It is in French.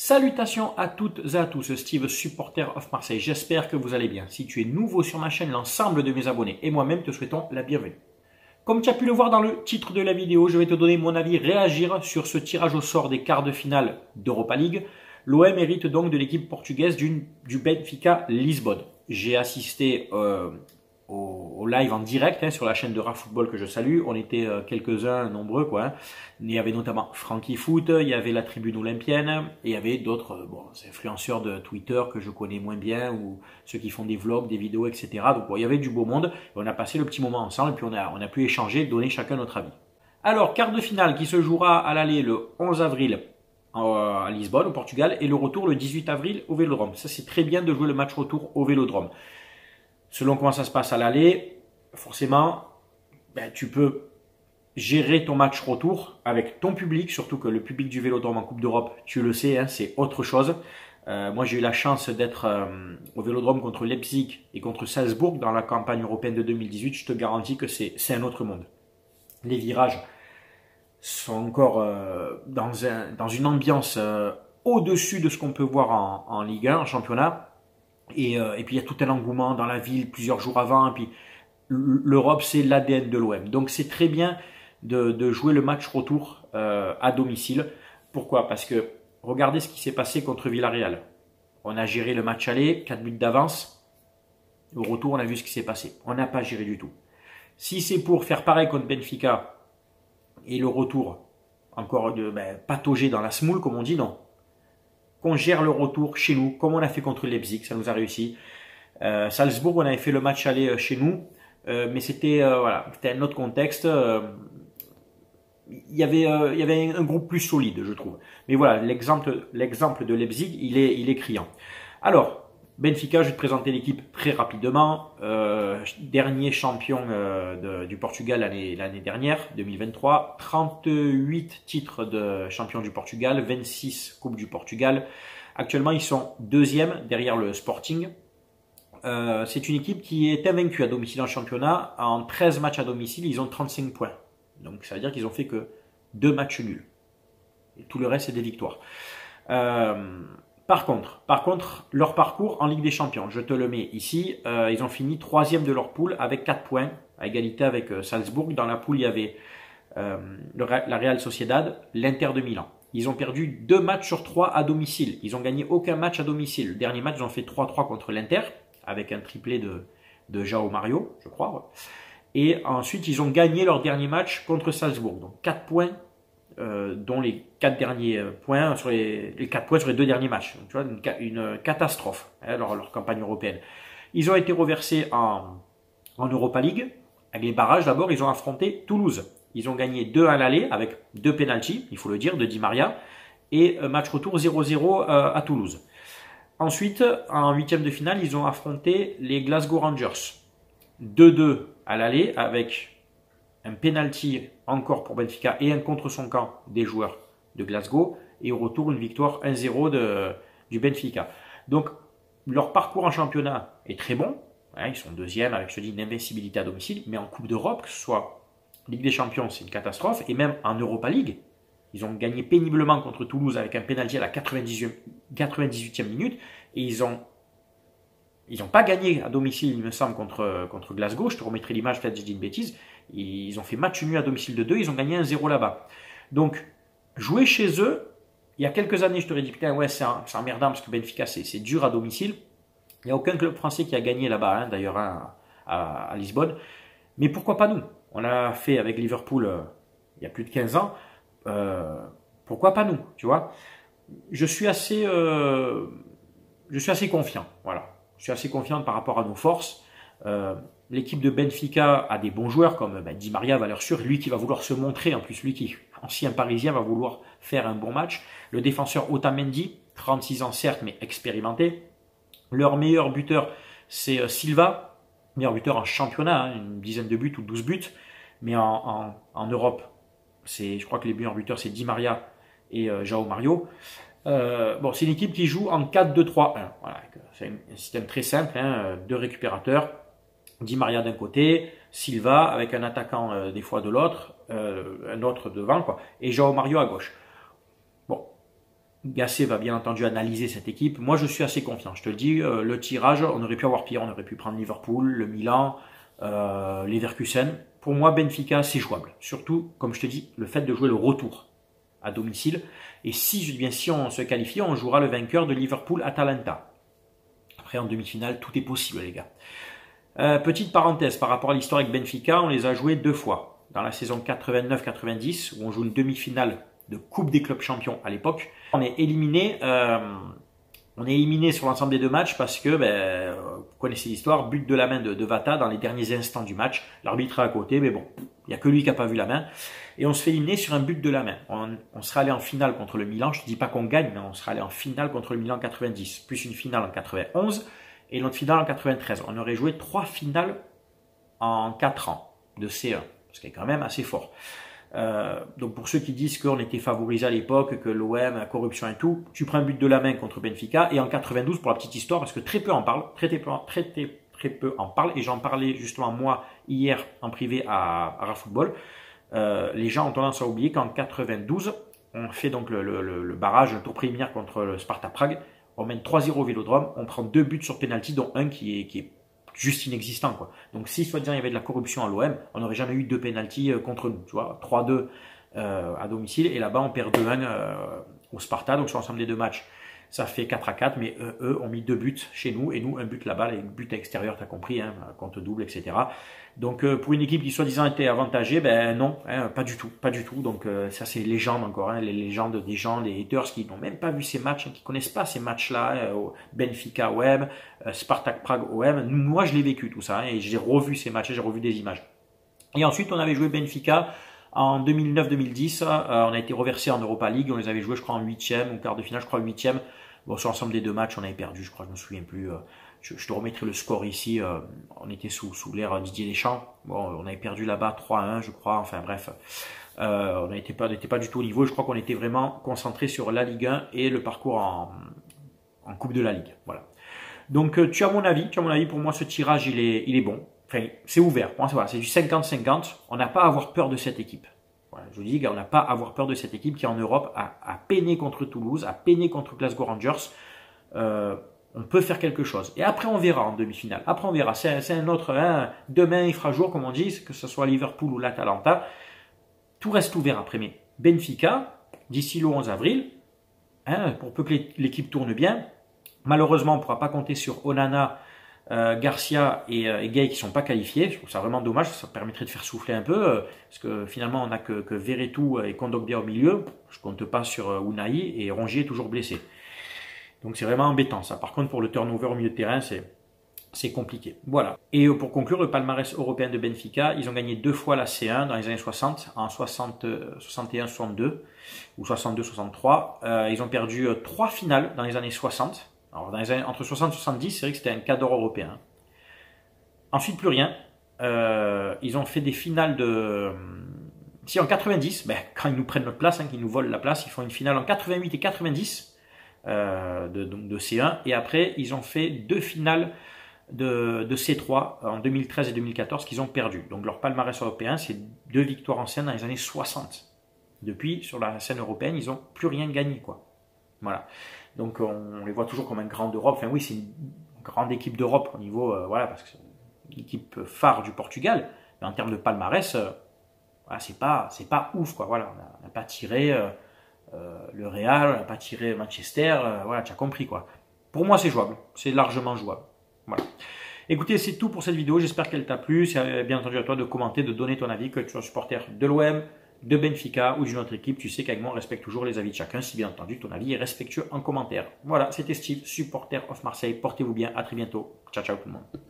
Salutations à toutes et à tous, Steve, supporter of Marseille. J'espère que vous allez bien. Si tu es nouveau sur ma chaîne, l'ensemble de mes abonnés et moi-même te souhaitons la bienvenue. Comme tu as pu le voir dans le titre de la vidéo, je vais te donner mon avis, réagir sur ce tirage au sort des quarts de finale d'Europa League. L'OM hérite donc de l'équipe portugaise du Benfica Lisbonne. J'ai assisté au live en direct sur la chaîne de Raf Football que je salue. On était quelques-uns, nombreux quoi. Il y avait notamment Frankie Foot, il y avait la Tribune Olympienne et il y avait d'autres influenceurs de Twitter que je connais moins bien ou ceux qui font des vlogs, des vidéos, etc. Donc il y avait du beau monde. On a passé le petit moment ensemble et puis on a pu échanger, donner chacun notre avis. Alors, quart de finale qui se jouera à l'aller le 11 avril à Lisbonne, au Portugal, et le retour le 18 avril au Vélodrome. Ça, c'est très bien de jouer le match retour au Vélodrome. Selon comment ça se passe à l'aller, forcément, tu peux gérer ton match retour avec ton public, surtout que le public du Vélodrome en Coupe d'Europe, tu le sais, c'est autre chose. Moi, j'ai eu la chance d'être au Vélodrome contre Leipzig et contre Salzbourg dans la campagne européenne de 2018. Je te garantis que c'est un autre monde. Les virages sont encore dans une ambiance au-dessus de ce qu'on peut voir en Ligue 1, en championnat. Et puis il y a tout un engouement dans la ville plusieurs jours avant. Et puis l'Europe, c'est l'ADN de l'OM. Donc c'est très bien de jouer le match retour à domicile. Pourquoi? Parce que regardez ce qui s'est passé contre Villarreal. On a géré le match aller, 4 buts d'avance. Au retour, on a vu ce qui s'est passé. On n'a pas géré du tout. Si c'est pour faire pareil contre Benfica et le retour, encore patauger dans la semoule, comme on dit, non. Qu'on gère le retour chez nous, comme on a fait contre Leipzig, ça nous a réussi. Salzbourg, on avait fait le match aller chez nous, mais c'était un autre contexte. Il y avait un groupe plus solide, je trouve. Mais voilà, l'exemple de Leipzig, il est criant. Alors, Benfica, je vais te présenter l'équipe très rapidement. Dernier champion du Portugal l'année dernière, 2023. 38 titres de champion du Portugal, 26 Coupes du Portugal. Actuellement, ils sont deuxième derrière le Sporting. C'est une équipe qui est invaincue à domicile en championnat. En 13 matchs à domicile, ils ont 35 points. Donc, ça veut dire qu'ils ont fait que 2 matchs nuls. Et tout le reste, c'est des victoires. Par contre, leur parcours en Ligue des Champions, je te le mets ici, ils ont fini 3e de leur poule avec 4 points, à égalité avec Salzbourg. Dans la poule, il y avait la Real Sociedad, l'Inter de Milan. Ils ont perdu 2 matchs sur 3 à domicile. Ils n'ont gagné aucun match à domicile. Le dernier match, ils ont fait 3-3 contre l'Inter, avec un triplé de João Mario, je crois. Et ensuite, ils ont gagné leur dernier match contre Salzbourg. Donc 4 points. Dont les 4 derniers points sur les 4 points sur les 2 derniers matchs. Donc, tu vois, une catastrophe leur campagne européenne. Ils ont été reversés en Europa League avec les barrages. D'abord, ils ont affronté Toulouse. Ils ont gagné 2 à l'aller avec 2 pénaltys, il faut le dire, de Di Maria, et match retour 0-0 à Toulouse. Ensuite, en 8e de finale, ils ont affronté les Glasgow Rangers. 2-2 à l'aller avec un penalty encore pour Benfica et un contre son camp des joueurs de Glasgow. Et au retour, une victoire 1-0 du Benfica. Donc, leur parcours en championnat est très bon. Ils sont deuxième avec, je te dis, une invincibilité à domicile. Mais en Coupe d'Europe, que ce soit Ligue des Champions, c'est une catastrophe. Et même en Europa League, ils ont gagné péniblement contre Toulouse avec un penalty à la 98e minute. Et ils n'ont pas gagné à domicile, il me semble, contre Glasgow. Je te remettrai l'image, peut-être j'ai dit une bêtise. Ils ont fait match nul à domicile de 2, ils ont gagné 1-0 là-bas. Donc, jouer chez eux, il y a quelques années, je t'aurais dit, putain, ouais, c'est emmerdant parce que Benfica, c'est dur à domicile. Il n'y a aucun club français qui a gagné là-bas, d'ailleurs, à Lisbonne. Mais pourquoi pas nous? On l'a fait avec Liverpool il y a plus de 15 ans. Pourquoi pas nous, tu vois? Je suis assez confiant, voilà. Je suis assez confiant par rapport à nos forces. L'équipe de Benfica a des bons joueurs comme Di Maria, valeur sûre, lui qui va vouloir se montrer, en plus lui qui est ancien parisien va vouloir faire un bon match. Le défenseur Otamendi, 36 ans certes mais expérimenté. Leur meilleur buteur c'est Silva, meilleur buteur en championnat, une dizaine de buts ou 12 buts. Mais en Europe, je crois que les meilleurs buteurs c'est Di Maria et João Mario. C'est une équipe qui joue en 4-2-3-1. Voilà, c'est un système très simple, 2 récupérateurs. Di Maria d'un côté, Silva avec un attaquant des fois de l'autre, un autre devant, quoi, et João Mario à gauche. Bon, Gasset va bien entendu analyser cette équipe. Moi, je suis assez confiant. Je te le dis, le tirage, on aurait pu avoir pire. On aurait pu prendre Liverpool, le Milan, Leverkusen. Pour moi, Benfica, c'est jouable. Surtout, comme je te dis, le fait de jouer le retour à domicile. Et si, je dis bien, si on se qualifie, on jouera le vainqueur de Liverpool-Atalanta. Après, en demi-finale, tout est possible, les gars. Petite parenthèse, par rapport à l'histoire avec Benfica, on les a joués 2 fois. Dans la saison 89-90, où on joue une demi-finale de Coupe des clubs champions à l'époque. On est éliminé sur l'ensemble des 2 matchs parce que, vous connaissez l'histoire, but de la main de Vata dans les derniers instants du match. L'arbitre est à côté, mais bon, il n'y a que lui qui n'a pas vu la main. Et on se fait éliminer sur un but de la main. On sera allé en finale contre le Milan. Je ne dis pas qu'on gagne, mais on sera allé en finale contre le Milan en 90, plus une finale en 91 et l'autre finale en 93. On aurait joué 3 finales en 4 ans de C1, ce qui est quand même assez fort. Donc pour ceux qui disent qu'on était favorisé à l'époque, que l'OM, la corruption et tout, tu prends un but de la main contre Benfica et en 92 pour la petite histoire, parce que très peu en parlent, très peu en parlent, et j'en parlais justement moi hier en privé à RAFootball. Les gens ont tendance à oublier qu'en 92 on fait donc le barrage, le tour préliminaire contre le Sparta Prague, on mène 3-0 au Vélodrome, on prend 2 buts sur penalty dont un qui est juste inexistant, quoi. Donc si soi-disant il y avait de la corruption à l'OM, on n'aurait jamais eu 2 pénaltys contre nous, tu vois, 3-2 à domicile, et là-bas on perd 2-1 au Sparta, donc sur l'ensemble des 2 matchs, ça fait 4-4, mais eux ont mis 2 buts chez nous, et nous un but là-bas, les buts à l'extérieur, t'as compris, hein, compte double, etc. Donc pour une équipe qui soi-disant était avantagée, non, hein, pas du tout, donc ça c'est légende encore, hein, les légendes des gens, les haters qui n'ont même pas vu ces matchs, hein, qui connaissent pas ces matchs-là, Benfica OM, Spartak Prague OM, moi je l'ai vécu tout ça, hein, et j'ai revu ces matchs, j'ai revu des images. Et ensuite on avait joué Benfica en 2009-2010, on a été reversé en Europa League, on les avait joués je crois en 8e ou quart de finale, je crois 8e. Bon, sur l'ensemble des 2 matchs, on avait perdu, je crois, je me souviens plus. Je te remettrai le score ici. On était sous l'ère Didier Deschamps. Bon, on avait perdu là-bas 3-1, je crois. Enfin bref, on n'était pas du tout au niveau. Je crois qu'on était vraiment concentré sur la Ligue 1 et le parcours en Coupe de la Ligue. Voilà. Donc tu as mon avis. Pour moi, ce tirage, il est bon. Enfin, c'est ouvert. Pour moi, voilà, c'est du 50-50. On n'a pas à avoir peur de cette équipe. Voilà, je vous dis qu'on n'a pas à avoir peur de cette équipe qui en Europe a peiné contre Toulouse, a peiné contre Glasgow Rangers. On peut faire quelque chose. Et après, on verra en demi-finale. Après, on verra. C'est un autre. Hein, demain, il fera jour, comme on dit, que ce soit Liverpool ou l'Atalanta. Tout reste ouvert après. Mais Benfica, d'ici le 11 avril, hein, pour peu que l'équipe tourne bien, malheureusement, on ne pourra pas compter sur Onana, Garcia et Gay qui ne sont pas qualifiés. Je trouve ça vraiment dommage, ça permettrait de faire souffler un peu, parce que finalement on n'a que Verretou et Kondogbia au milieu, je ne compte pas sur Unai, et Rongier est toujours blessé. Donc c'est vraiment embêtant ça. Par contre pour le turnover au milieu de terrain, c'est compliqué. Voilà. Et pour conclure, le palmarès européen de Benfica, ils ont gagné 2 fois la C1 dans les années 60, en 61-62 ou 62-63. Ils ont perdu 3 finales dans les années 60. Alors, dans les années, entre 60 et 70, c'est vrai que c'était un cadre européen. Ensuite, plus rien. Ils ont fait des finales de... Si en 90, quand ils nous prennent notre place, hein, qu'ils nous volent la place, ils font une finale en 88 et 90 de C1. Et après, ils ont fait 2 finales de C3 en 2013 et 2014 qu'ils ont perdu. Donc leur palmarès européen, c'est 2 victoires en scène dans les années 60. Depuis, sur la scène européenne, ils n'ont plus rien gagné, quoi. Voilà. Donc on les voit toujours comme un grand d'Europe. Enfin oui, c'est une grande équipe d'Europe au niveau, voilà, parce que c'est l'équipe phare du Portugal. Mais en termes de palmarès, voilà, c'est pas ouf, quoi. Voilà, on n'a pas tiré le Real, on n'a pas tiré Manchester. Voilà, tu as compris, quoi. Pour moi, c'est jouable. C'est largement jouable. Voilà. Écoutez, c'est tout pour cette vidéo. J'espère qu'elle t'a plu. C'est bien entendu à toi de commenter, de donner ton avis, que tu sois supporter de l'OM, de Benfica ou d'une autre équipe. Tu sais qu'avec moi, on respecte toujours les avis de chacun, si bien entendu ton avis est respectueux en commentaire. Voilà, c'était Steve, supporter of Marseille. Portez-vous bien, à très bientôt. Ciao, ciao tout le monde.